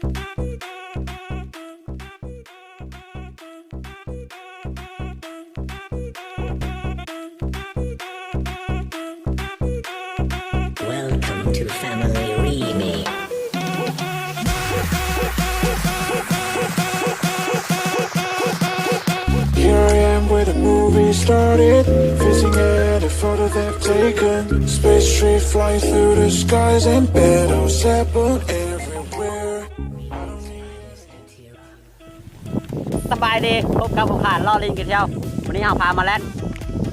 Welcome to Family Remake. Here I am where the movie started, facing at a photo they've taken. Space tree flying through the skies and battles happen everywhere. สบายดีพบกับผมผ่านล่อลิงกันเที่ยววันนี้เราพามาแล่น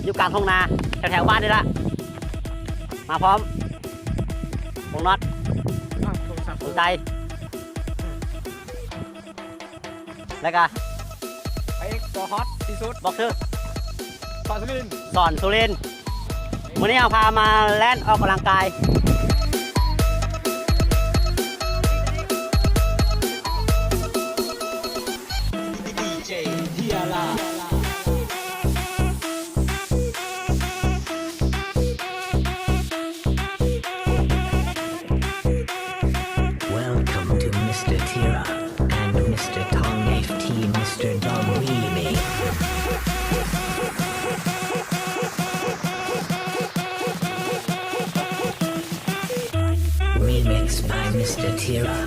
อยู่กลางทุ่งนาแถวๆบ้านนี่ละมาพร้อมวงน็อตสนใจแล้วก็ไอ้ตัวฮอตที่สุด บอกชื่อ สอนสุรินทร์ สอนสุรินทร์วันนี้เราพามาแล่นออกกำลังกาย Welcome to Mr. Tira and Mr. Tong FT Mr. Dom Remake. Remix by Mr. Tira.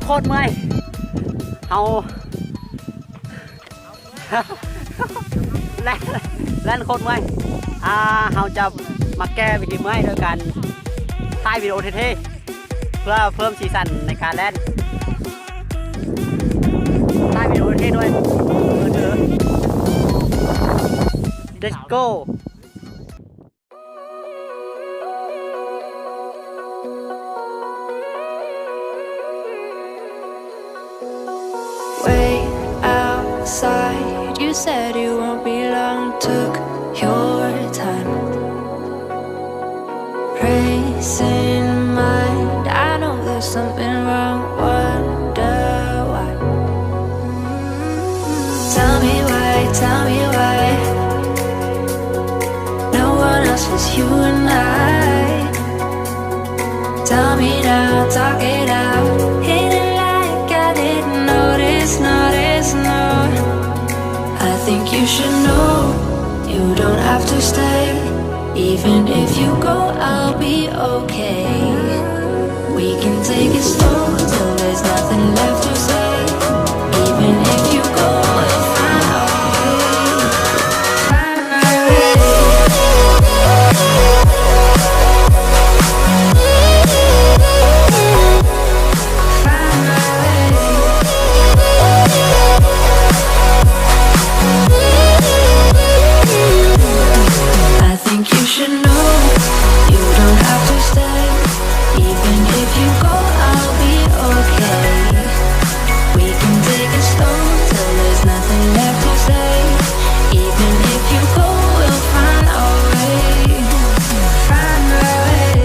โคตรเมื่อยเอา แล่นโคตรเมื่อยเราจะมาแก้วิธีเมื่อยโดยการถ่ายวิดีโอเท่ๆเพื่อเพิ่มสีสันในการแล่นถ่ายวิดีโอเท่ๆด้วยมือถือ Let's go Way outside, you said you won't be long. Took your time, racing mind. I know there's something wrong. Wonder why? Tell me why. Tell me why. No one else was you and I. Tell me now. Talk it out. Hit it like I didn't notice, no. I think you should know you don't have to stay. Even if you go, I'll be okay. We can take it slow till there's nothing left to say. Even if you go, we'll find a way. Find a way. I think you should know you don't have to stay. Even if you go, I'll be okay. We can take it slow till there's nothing left to say. Even if you go, we'll find a way. Find a way.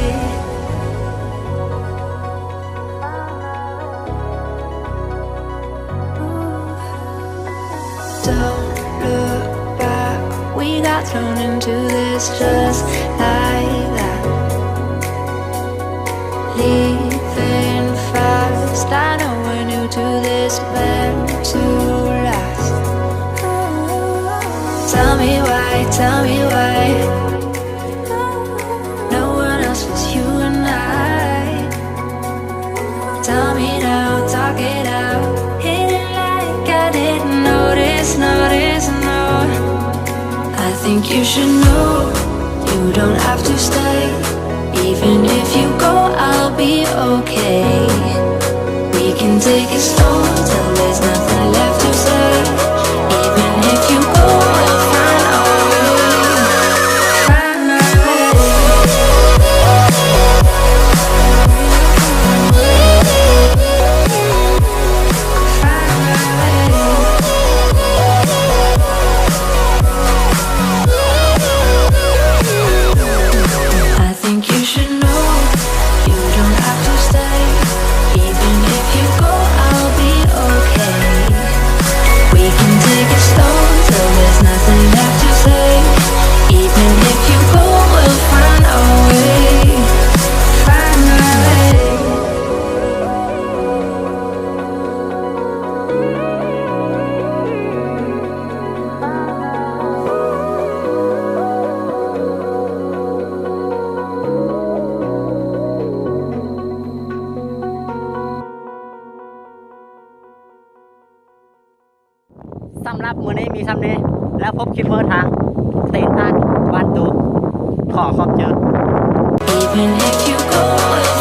Don't look back. We got thrown into this just like that. Leaving fast. I know we're new to this, meant to last. Tell me why. Tell me why. No one else was you and I. Tell me now. Talk it out. Hit it like I didn't notice, no. I think you should know you don't have to stay. Even if you go, I'll be okay. We can take it slow till there's nothing left to say. Even if you go, we'll find a way. Find a way. Find a way. ซ้ำนี้แล้วพบคลิปเมื่อทางตีนตันบ้านตูขอขอบเจอ Even if you go